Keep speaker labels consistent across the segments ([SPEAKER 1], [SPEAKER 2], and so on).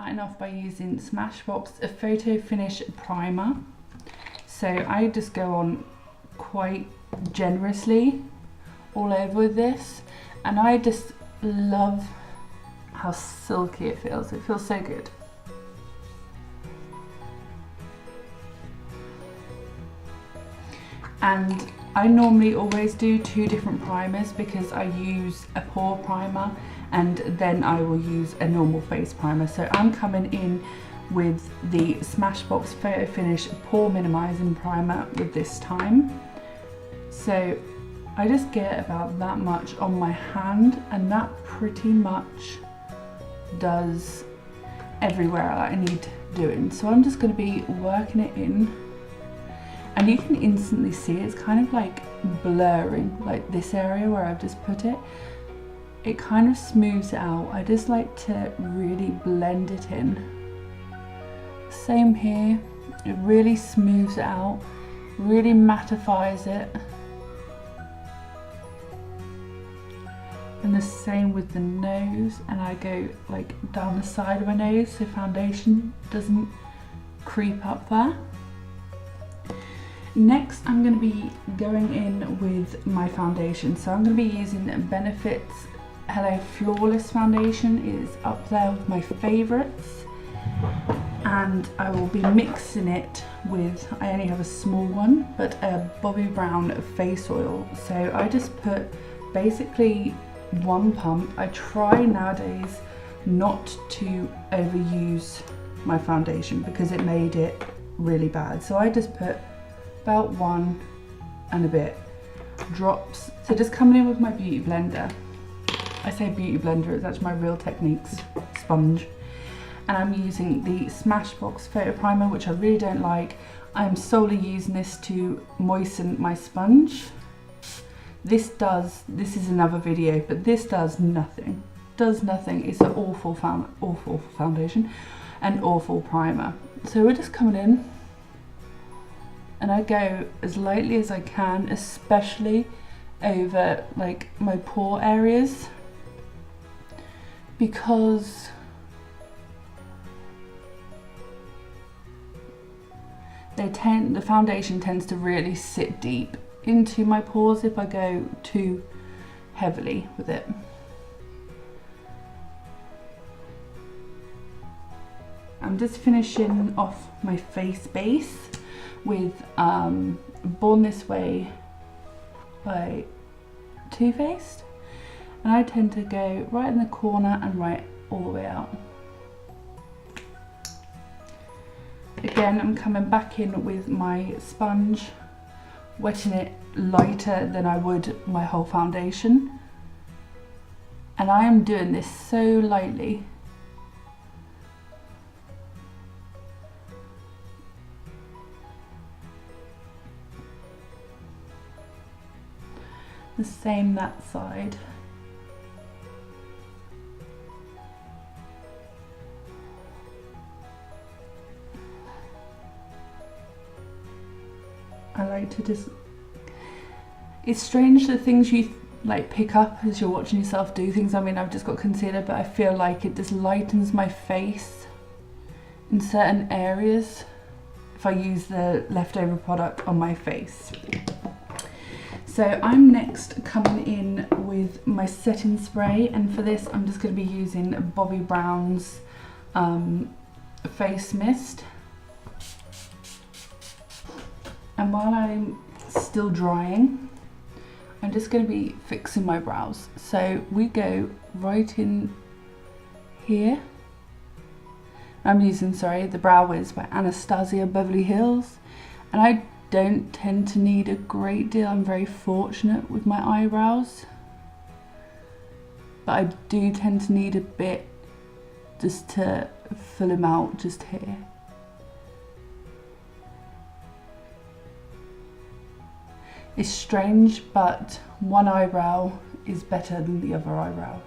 [SPEAKER 1] starting off by using Smashbox Photo Finish Primer. So I just go on quite generously all over with this, and I just love how silky it feels. It feels so good. And I normally always do 2 different primers because I use a pore primer and then I will use a normal face primer. So I'm coming in with the Smashbox Photo Finish Pore Minimizing Primer with this time. So I just get about that much on my hand, and that pretty much does everywhere I need doing. So I'm just going to be working it in, and you can instantly see it's kind of like blurring, like this area where I've just put it. It kind of smooths it out. I just like to really blend it in. Same here, it really smooths it out, really mattifies it. And the same with the nose, and I go like down the side of my nose so foundation doesn't creep up there. Next I'm going to be going in with my foundation. So I'm going to be using Benefit's Hello Flawless foundation. It is up there with my favourites, and I will be mixing it with, I only have a small one, but a Bobbi Brown face oil. So I just put basically 1 pump. I try nowadays not to overuse my foundation because it made it really bad. So I just put about 1 and a bit drops. So just coming in with my beauty blender. I say beauty blender, it's actually my Real Techniques sponge. And I'm using the Smashbox Photo Primer, which I really don't like. I'm solely using this to moisten my sponge. This is another video, but this does nothing. Does nothing. It's an awful foundation, an awful primer. So we're just coming in, and I go as lightly as I can, especially over like my pore areas, because the foundation tends to really sit deep into my pores if I go too heavily with it. I'm just finishing off my face base with Born This Way by Too Faced, and I tend to go right in the corner and right all the way out. Again, I'm coming back in with my sponge, wetting it lighter than I would my whole foundation, and I am doing this so lightly. The same that side. I like to just, it's strange the things you like pick up as you're watching yourself do things. I mean, I've just got concealer, but I feel like it just lightens my face in certain areas if I use the leftover product on my face. So I'm next coming in with my setting spray, and for this I'm just going to be using Bobbi Brown's face mist. And while I'm still drying, I'm just going to be fixing my brows. So we go right in here. I'm using, the Brow Wiz by Anastasia Beverly Hills, and I don't tend to need a great deal. I'm very fortunate with my eyebrows, but I do tend to need a bit just to fill them out just here. It's strange, but one eyebrow is better than the other eyebrow.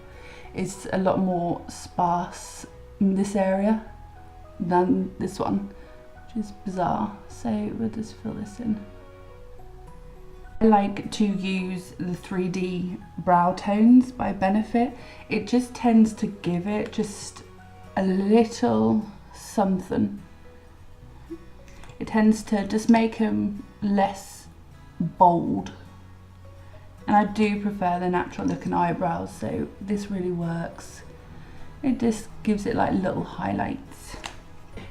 [SPEAKER 1] It's a lot more sparse in this area than this one, which is bizarre. So we'll just fill this in. I like to use the 3D brow tones by Benefit. It just tends to give it just a little something. It tends to just make them less bold. And I do prefer the natural looking eyebrows, so this really works. It just gives it like little highlights.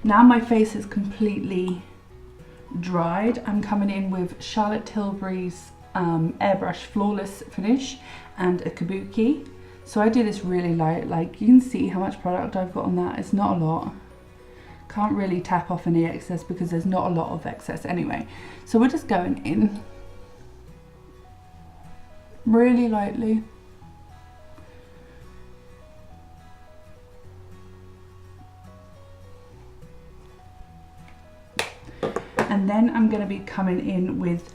[SPEAKER 1] Now my face is completely dried. I'm coming in with Charlotte Tilbury's airbrush flawless finish and a kabuki. So I do this really light, like you can see how much product I've got on that. It's not a lot. Can't really tap off any excess because there's not a lot of excess anyway. So we're just going in really lightly. And then I'm going to be coming in with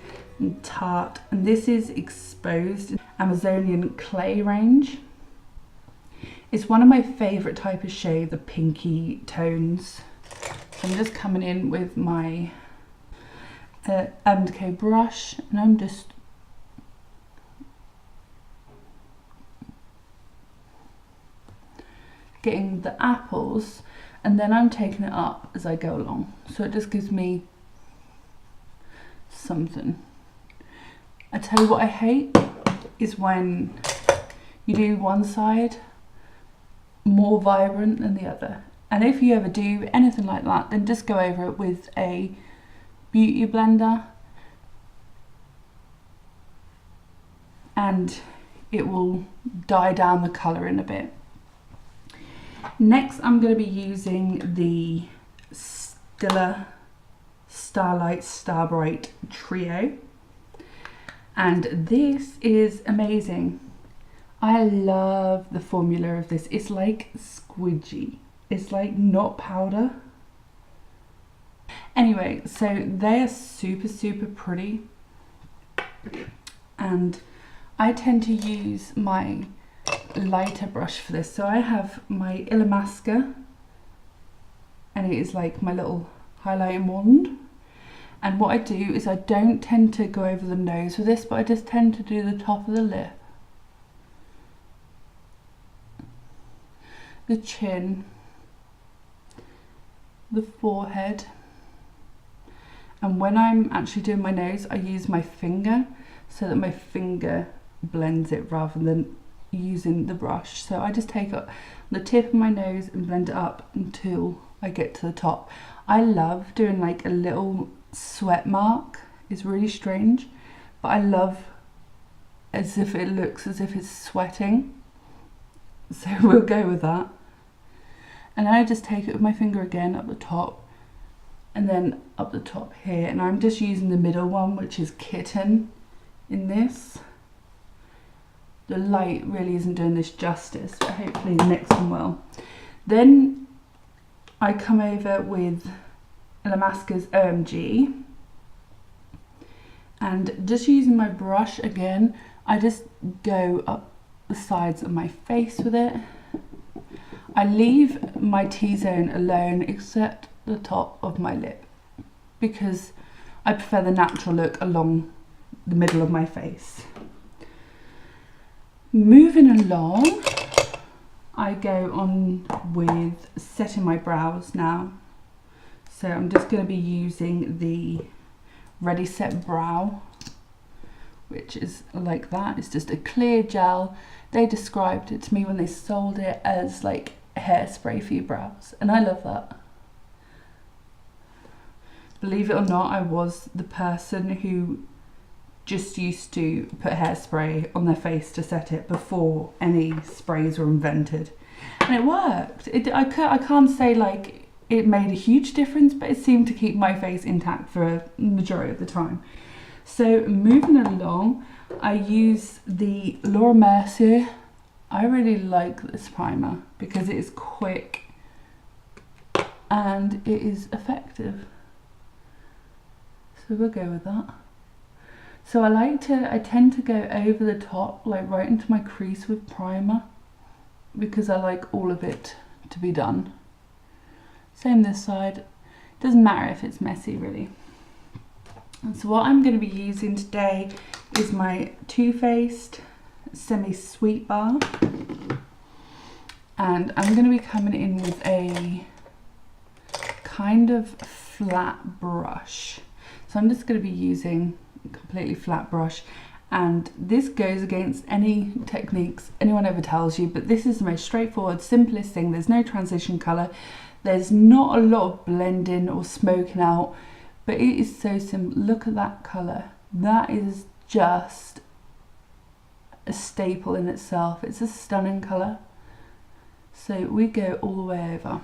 [SPEAKER 1] Tarte, and this is Exposed Amazonian Clay range. It's one of my favourite type of shade, the pinky tones. So I'm just coming in with my M&K brush, and I'm just getting the apples, and then I'm taking it up as I go along. So it just gives me something. I tell you what I hate is when you do one side more vibrant than the other. And if you ever do anything like that, then just go over it with a beauty blender and it will dye down the colour in a bit. Next, I'm going to be using the Stila Starlight Starbright Trio, and this is amazing. I love the formula of this. It's like squidgy. It's like not powder. Anyway, so they are super pretty, and I tend to use my lighter brush for this. So I have my Illamasqua, and it is like my little highlighting wand. And what I do is I don't tend to go over the nose with this, but I just tend to do the top of the lip, the chin, the forehead, and when I'm actually doing my nose, I use my finger so that my finger blends it rather than using the brush. So I just take up the tip of my nose and blend it up until I get to the top. I love doing like a little sweat mark. It's really strange, but I love as if it looks as if it's sweating. So we'll go with that. And then I just take it with my finger again up the top, and then up the top here, and I'm just using the middle one, which is Kitten in this. The light really isn't doing this justice, but hopefully the next one will. Then I come over with Illamasqua's OMG, and just using my brush again, I just go up the sides of my face with it. I leave my T-zone alone except the top of my lip because I prefer the natural look along the middle of my face. Moving along, I go on with setting my brows now. So I'm just going to be using the Ready Set Brow, which is like that. It's just a clear gel. They described it to me when they sold it as like hairspray for your brows, and I love that. Believe it or not, I was the person who just used to put hairspray on their face to set it before any sprays were invented, and it worked. I can't say like it made a huge difference, but it seemed to keep my face intact for the majority of the time. So moving along, I use the Laura Mercier. I really like this primer because it is quick and it is effective. So we'll go with that. So I tend to go over the top, like right into my crease with primer, because I like all of it to be done. Same this side. Doesn't matter if it's messy really. And so what I'm going to be using today is my Too Faced Semi Sweet Bar, And I'm going to be coming in with a kind of flat brush. So I'm just going to be using a completely flat brush, and this goes against any techniques anyone ever tells you, but this is the most straightforward, simplest thing. There's no transition colour, there's not a lot of blending or smoking out, but it is so simple. Look at that colour. That is just a staple in itself. It's a stunning colour. So we go all the way over.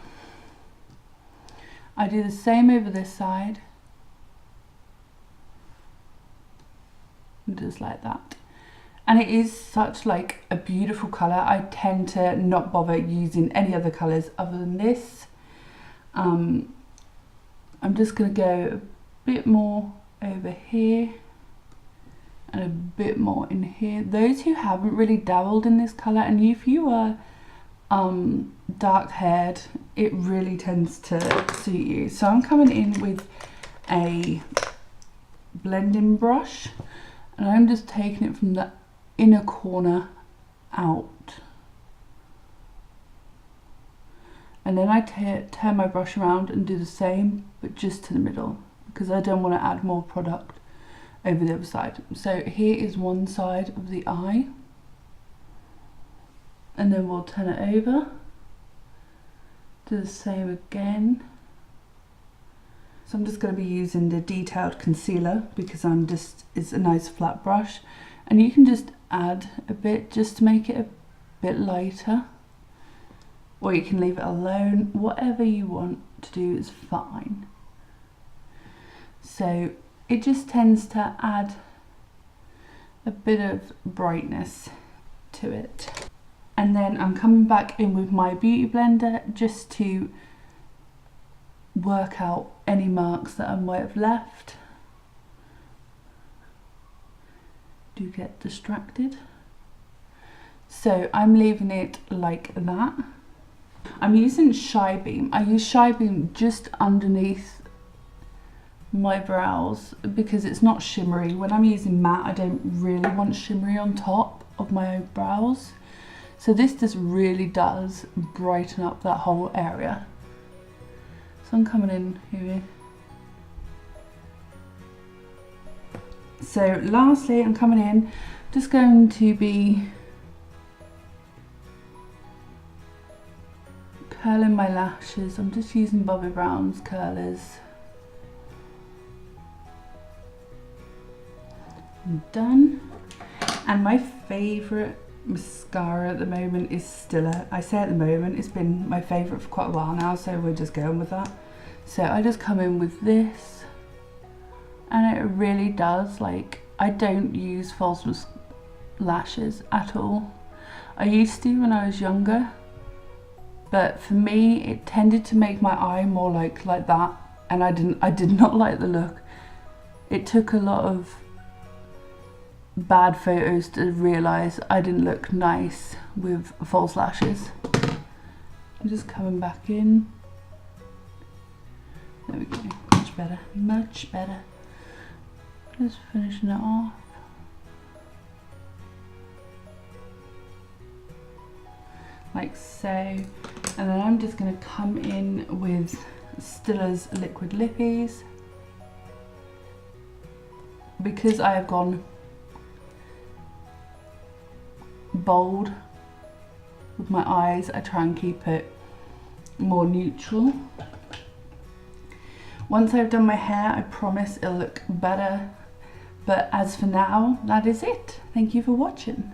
[SPEAKER 1] I do the same over this side, just like that. And it is such like a beautiful colour. I tend to not bother using any other colours other than this. I'm just going to go a bit more over here and a bit more in here. Those who haven't really dabbled in this colour, and if you are dark haired, it really tends to suit you. So I'm coming in with a blending brush, and I'm just taking it from the inner corner out, and then I turn my brush around and do the same, but just to the middle, because I don't want to add more product over the other side. So here is one side of the eye, and then we'll turn it over, do the same again. So I'm just going to be using the detailed concealer because it's a nice flat brush, and you can just add a bit just to make it a bit lighter, or you can leave it alone. Whatever you want to do is fine. So it just tends to add a bit of brightness to it. And then I'm coming back in with my beauty blender just to work out any marks that I might have left. Do get distracted. So I'm leaving it like that. I'm using Shy Beam. I use Shy Beam just underneath my brows because it's not shimmery. When I'm using matte, I don't really want shimmery on top of my brows. So this just really does brighten up that whole area. So I'm coming in here. So lastly, I'm coming in, just going to be curling my lashes. I'm just using Bobbi Brown's curlers. I'm done. And my favourite mascara at the moment is Stiller. I say at the moment, it's been my favourite for quite a while now, so we're just going with that. So I just come in with this, and it really does, like, I don't use false lashes at all. I used to when I was younger, but for me it tended to make my eye more like that, and I did not like the look. It took a lot of bad photos to realise I didn't look nice with false lashes. I'm just coming back in. There we go, much better, much better. Just finishing it off. Like so. And then I'm just going to come in with Stiller's Liquid Lippies. Because I have gone bold with my eyes, I try and keep it more neutral. Once I've done my hair, I promise it'll look better. But as for now, that is it. Thank you for watching.